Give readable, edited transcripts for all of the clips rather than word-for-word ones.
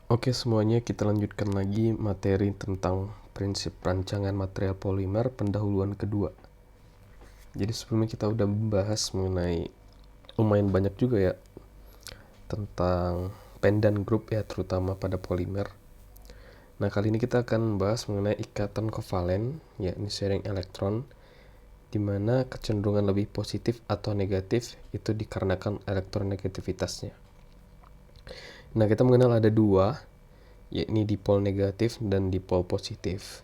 Oke semuanya, kita lanjutkan lagi materi tentang prinsip rancangan material polimer pendahuluan kedua. Jadi sebelumnya kita udah membahas mengenai lumayan banyak juga ya tentang pendan group ya, terutama pada polimer. Nah kali ini kita akan membahas mengenai ikatan kovalen, yakni sharing elektron, di mana kecenderungan lebih positif atau negatif itu dikarenakan elektronegativitasnya. Nah kita mengenal ada dua, yakni dipol negatif dan dipol positif.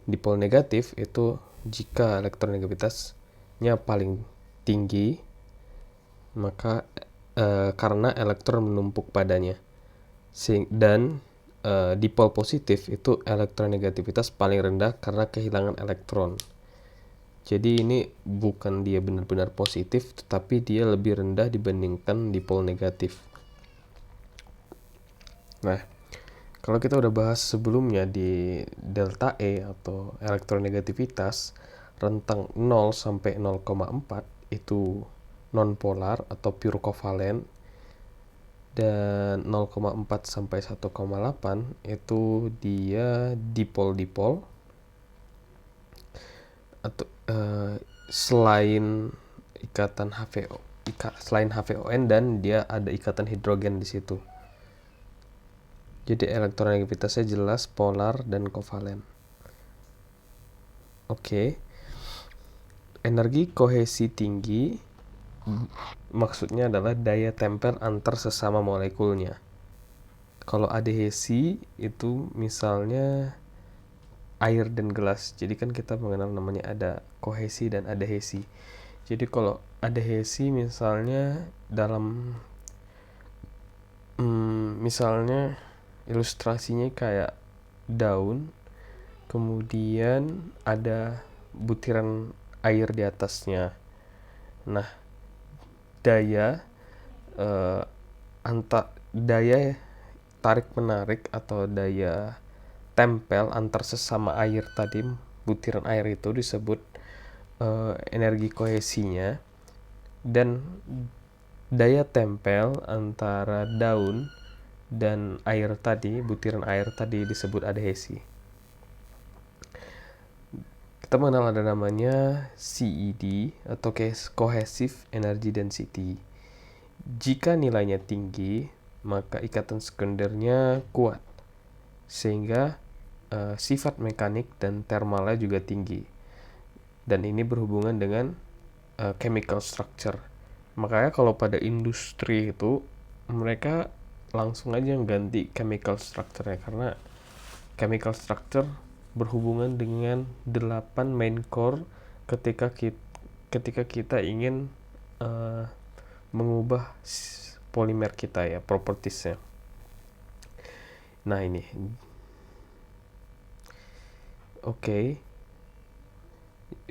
Dipol negatif itu jika elektronegativitasnya paling tinggi, maka karena elektron menumpuk padanya. Dan dipol positif itu elektronegativitas paling rendah karena kehilangan elektron. Jadi ini bukan dia benar-benar positif, tetapi dia lebih rendah dibandingkan dipol negatif. Nah, kalau kita udah bahas sebelumnya di delta E atau elektronegativitas, rentang 0 sampai 0,4 itu nonpolar atau pure kovalen, dan 0,4 sampai 1,8 itu dia dipol-dipol atau selain ikatan selain HVON, dan dia ada ikatan hidrogen di situ. Jadi elektronegativitasnya jelas polar dan kovalen. Oke. Energi kohesi tinggi maksudnya adalah daya tempel antar sesama molekulnya. Kalau adhesi itu misalnya air dan gelas. Jadi kan kita mengenal namanya ada kohesi dan adhesi. Jadi kalau adhesi misalnya dalam misalnya ilustrasinya kayak daun, kemudian ada butiran air di atasnya. Nah, daya daya tarik menarik atau daya tempel antar sesama air tadi, butiran air itu disebut energi kohesinya, dan daya tempel antara daun dan air tadi, butiran air tadi, disebut adhesi. Kita mengenal ada namanya CED atau Cohesive Energy Density. Jika nilainya tinggi, maka ikatan sekundernya kuat, sehingga sifat mekanik dan thermalnya juga tinggi. Dan ini berhubungan dengan chemical structure. Makanya kalau pada industri itu mereka langsung aja ganti chemical structure-nya, karena chemical structure berhubungan dengan 8 main core ketika kita ingin mengubah polimer kita ya, propertiesnya. Nah ini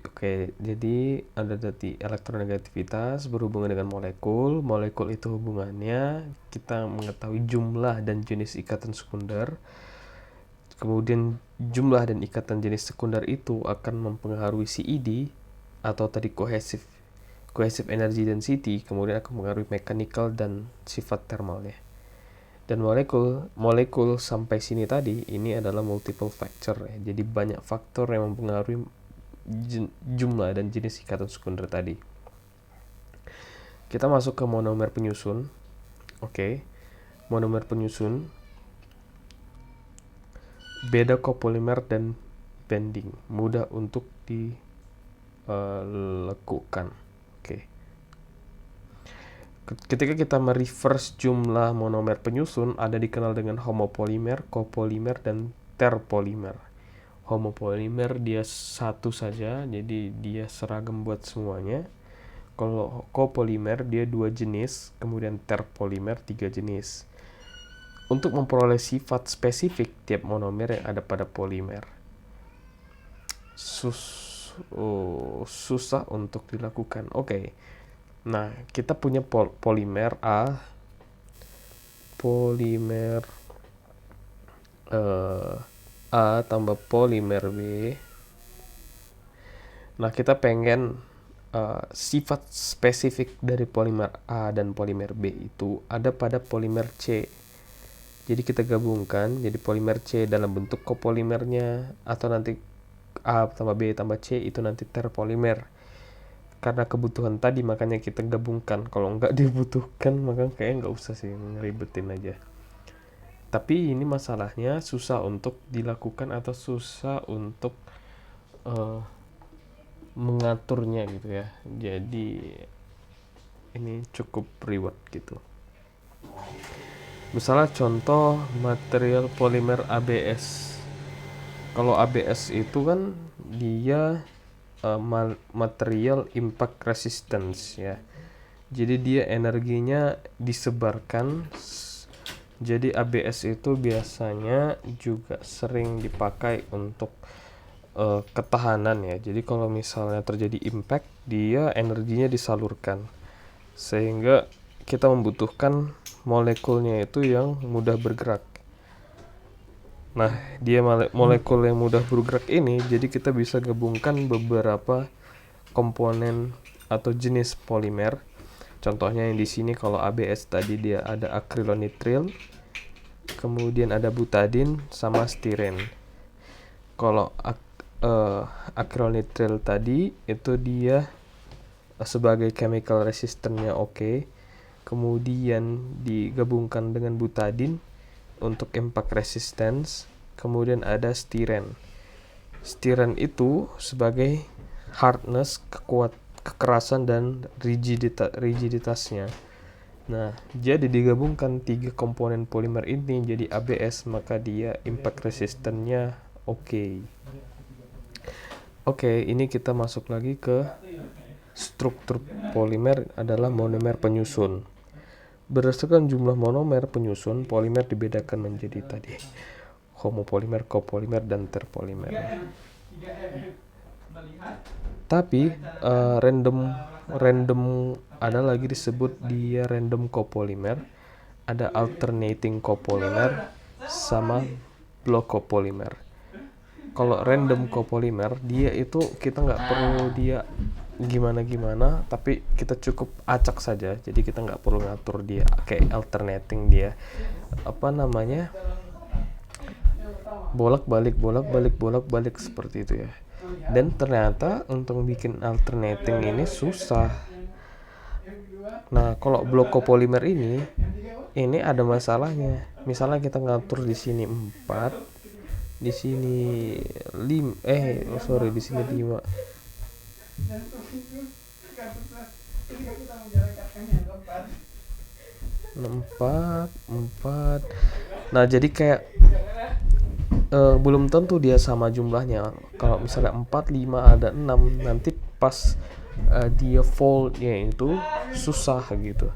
Oke, jadi ada tadi elektronegativitas berhubungan dengan molekul. Molekul itu hubungannya kita mengetahui jumlah dan jenis ikatan sekunder. Kemudian jumlah dan ikatan jenis sekunder itu akan mempengaruhi CED atau tadi cohesive energy density, kemudian akan mempengaruhi mechanical dan sifat thermalnya. Dan molekul sampai sini tadi ini adalah multiple factor ya. Jadi banyak faktor yang mempengaruhi jumlah dan jenis ikatan sekunder tadi. Kita masuk ke monomer penyusun. Oke. Monomer penyusun beda kopolimer dan bending, mudah untuk dilekukan. Oke. Ketika kita mereverse jumlah monomer penyusun, ada dikenal dengan homopolimer, copolimer, dan terpolimer. Homopolimer dia satu saja, jadi dia seragam buat semuanya. Kalau copolimer dia 2 jenis, kemudian terpolimer 3 jenis. Untuk memperoleh sifat spesifik tiap monomer yang ada pada polimer, susah untuk dilakukan. Oke. Nah, kita punya polimer A, polimer A tambah polimer B. Nah, kita pengen sifat spesifik dari polimer A dan polimer B itu ada pada polimer C. Jadi kita gabungkan jadi polimer C dalam bentuk copolimernya, atau nanti A tambah B tambah C itu nanti terpolimer. Karena kebutuhan tadi makanya kita gabungkan. Kalau nggak dibutuhkan maka kayaknya nggak usah sih, ngeribetin aja. Tapi ini masalahnya susah untuk dilakukan atau susah untuk mengaturnya gitu ya. Jadi ini cukup ribet gitu. Misalnya contoh material polimer ABS. Kalau ABS itu kan dia material impact resistance ya. Jadi dia energinya disebarkan. Jadi ABS itu biasanya juga sering dipakai untuk ketahanan ya. Jadi kalau misalnya terjadi impact, dia energinya disalurkan. Sehingga kita membutuhkan molekulnya itu yang mudah bergerak. Nah, dia molekul yang mudah bergerak ini, jadi kita bisa gabungkan beberapa komponen atau jenis polimer. Contohnya yang di sini kalau ABS tadi dia ada akrylonitril, kemudian ada butadin sama stiren. Kalau akrylonitril tadi itu dia sebagai chemical resistance-nya oke. Kemudian digabungkan dengan butadin untuk impact resistance. Kemudian ada stiren. Stiren itu sebagai hardness, kekerasan dan rigiditasnya. Nah, jadi digabungkan 3 komponen polimer ini jadi ABS, maka dia impact resistance-nya oke. Oke, ini kita masuk lagi ke struktur polimer adalah monomer penyusun. Berdasarkan jumlah monomer penyusun, polimer dibedakan menjadi tadi homopolimer, copolimer, dan terpolimer. Tapi random ada lagi disebut dia random copolimer, ada alternating copolimer, sama block copolimer. Kalau random copolimer dia itu kita nggak perlu dia gimana tapi kita cukup acak saja, jadi kita nggak perlu ngatur dia kayak alternating, dia bolak balik seperti itu ya. Dan ternyata untuk bikin alternating ini susah. Nah, kalau blok copolimer ini ada masalahnya. Misalnya kita ngatur di sini 4, di sini 5, di sini 5. Empat. Nah, jadi kayak belum tentu dia sama jumlahnya. Kalau misalnya 4, 5 ada 6, nanti pas dia foldnya itu susah gitu.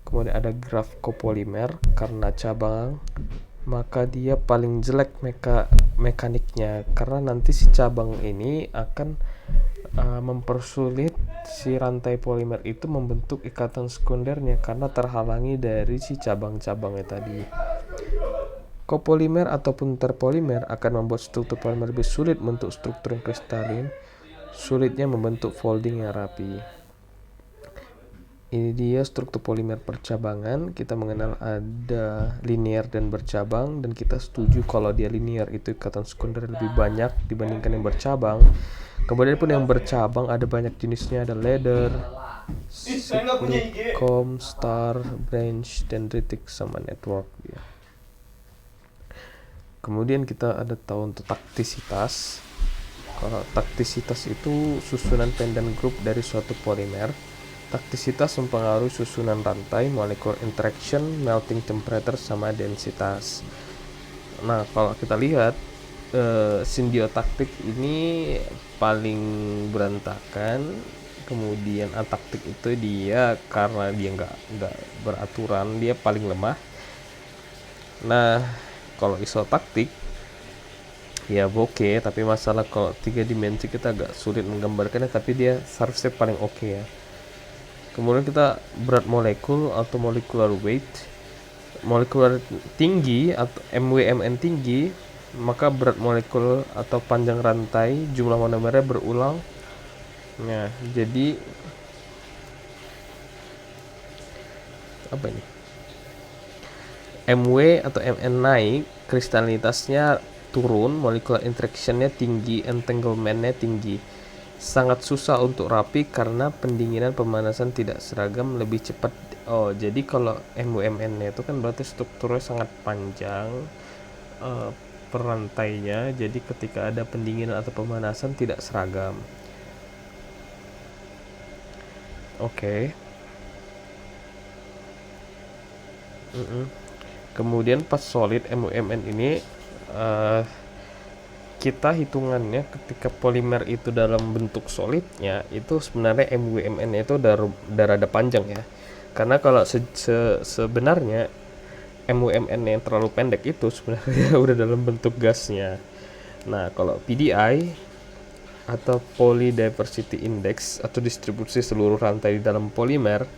Kemudian ada graf copolimer, karena cabang maka dia paling jelek mekaniknya, karena nanti si cabang ini akan mempersulit si rantai polimer itu membentuk ikatan sekundernya karena terhalangi dari si cabang-cabangnya tadi. Copolimer ataupun terpolimer akan membuat struktur polimer lebih sulit membentuk struktur yang kristalin, sulitnya membentuk folding yang rapi. Ini dia struktur polimer percabangan. Kita mengenal ada linear dan bercabang, dan kita setuju kalau dia linear itu ikatan sekunder lebih banyak dibandingkan yang bercabang. Kemudian pun yang bercabang ada banyak jenisnya, ada ladder, cyclic, comb, star, branch, dendritic, sama network ya. Kemudian kita ada tahu untuk taktisitas. Kalau taktisitas itu susunan pendant group dari suatu polimer. Taktisitas mempengaruhi susunan rantai, molecular interaction, melting temperature, sama densitas. Nah, kalau kita lihat simbiotaktik ini paling berantakan. Kemudian ataktik itu dia karena dia nggak beraturan, dia paling lemah. Nah, kalau isotaktik ya oke, tapi masalah kalau 3 dimensi kita agak sulit menggambarkannya, tapi dia seharusnya paling oke ya. Kemudian kita berat molekul atau molecular weight. Molekular tinggi atau MWMN tinggi, maka berat molekul atau panjang rantai jumlah monomernya berulang. Nah, jadi apa ini? MW atau MN naik, kristalinitasnya turun, molecular interaction-nya tinggi, entanglement-nya tinggi. Sangat susah untuk rapi karena pendinginan pemanasan tidak seragam, lebih cepat. Oh, jadi kalau MWMN-nya itu kan berarti strukturnya sangat panjang, perantainya, jadi ketika ada pendinginan atau pemanasan tidak seragam. Oke. Kemudian pas solid MUMN ini kita hitungannya ketika polimer itu dalam bentuk solidnya itu sebenarnya MUMN itu udah rada panjang ya. Karena kalau sebenarnya MUMN yang terlalu pendek itu sebenarnya udah dalam bentuk gasnya. Nah, kalau PDI atau Polydiversity Index atau distribusi seluruh rantai di dalam polimer,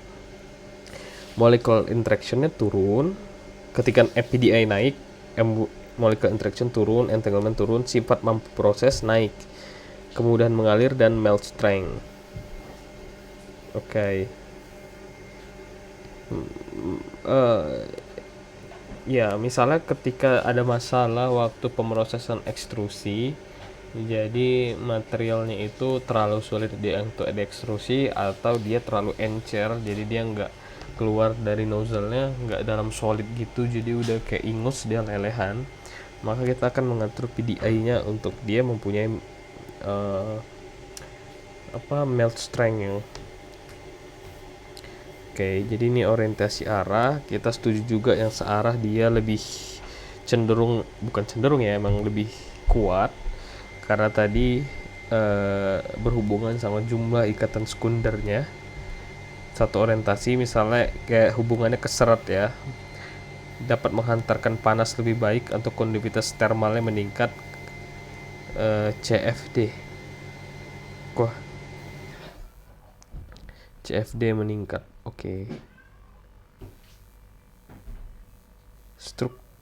molecular interaction-nya turun. Ketika PDI naik, molecular interaction turun, entanglement turun, sifat mampu proses naik, kemudahan mengalir dan melt strength. Oke. Ya, misalnya ketika ada masalah waktu pemrosesan ekstrusi, jadi materialnya itu terlalu sulit untuk diekstrusi atau dia terlalu encer, jadi dia nggak keluar dari nozzle-nya, nggak dalam solid gitu, jadi udah kayak ingus, dia lelehan, maka kita akan mengatur PDI-nya untuk dia mempunyai melt strength. Oke, jadi ini orientasi arah. Kita setuju juga yang searah dia lebih cenderung, bukan cenderung ya, emang lebih kuat karena tadi berhubungan sama jumlah ikatan sekundernya. Satu orientasi misalnya kayak hubungannya ke serat ya, dapat menghantarkan panas lebih baik atau kondukivitas termalnya meningkat, CFD. Wah, CFD meningkat. Oke.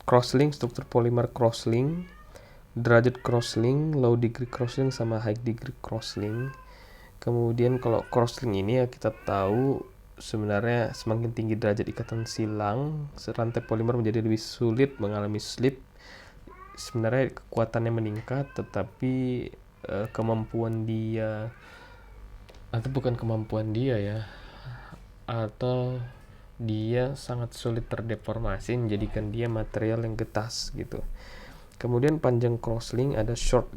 Crosslink, struktur polimer crosslink, derajat crosslink, low degree crosslink sama high degree crosslink. Kemudian kalau crosslink ini ya kita tahu sebenarnya semakin tinggi derajat ikatan silang, rantai polimer menjadi lebih sulit mengalami slip. Sebenarnya kekuatannya meningkat, tetapi kemampuan dia, atau bukan kemampuan dia ya, atau dia sangat sulit terdeformasi, menjadikan dia material yang getas gitu. Kemudian panjang crosslink ada short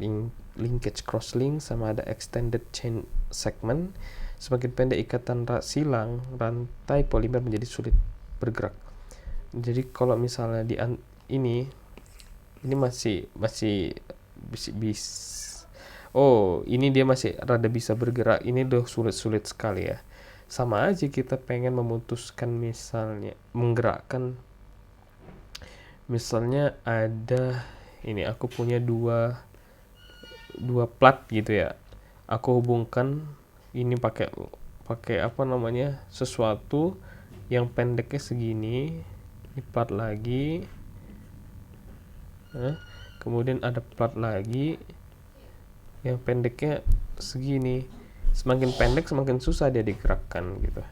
linkage crosslink sama ada extended chain segment. Semakin pendek ikatan silang, rantai polimer menjadi sulit bergerak. Jadi kalau misalnya di ini masih ini dia masih rada bisa bergerak, ini udah sulit sekali ya. Sama aja kita pengen memutuskan, misalnya menggerakkan, misalnya ada ini, aku punya dua plat gitu ya, aku hubungkan ini pakai sesuatu yang pendeknya segini, ini plat lagi, kemudian ada plat lagi yang pendeknya segini. Semakin pendek semakin susah dia digerakkan gitu.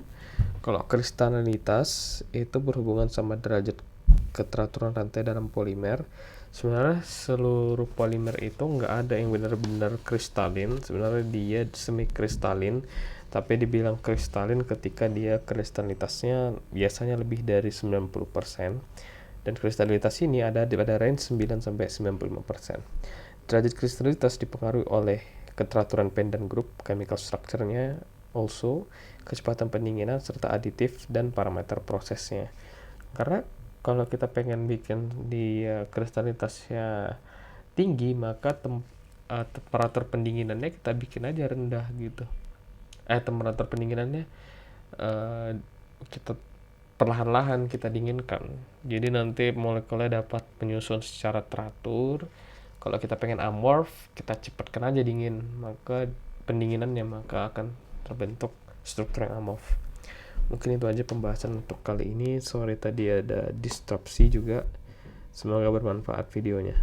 Kalau kristalinitas itu berhubungan sama derajat keteraturan rantai dalam polimer. Sebenarnya seluruh polimer itu nggak ada yang benar-benar kristalin, sebenarnya dia semi kristalin, tapi dibilang kristalin ketika dia kristalinitasnya biasanya lebih dari 90%, dan kristalinitas ini ada pada range 9-95%. Derajat kristalinitas dipengaruhi oleh keteraturan pendant group, chemical structure-nya, also kecepatan pendinginan serta aditif dan parameter prosesnya. Karena kalau kita pengen bikin di kristalinitasnya tinggi, maka temperatur pendinginannya kita bikin aja rendah gitu. Temperatur pendinginannya kita perlahan-lahan kita dinginkan. Jadi nanti molekulnya dapat menyusun secara teratur. Kalau kita pengen amorph, kita cepatkan aja dingin, maka pendinginannya maka akan terbentuk struktur yang amorph. Mungkin itu aja pembahasan untuk kali ini. Sorry tadi ada disrupsi juga. Semoga bermanfaat videonya.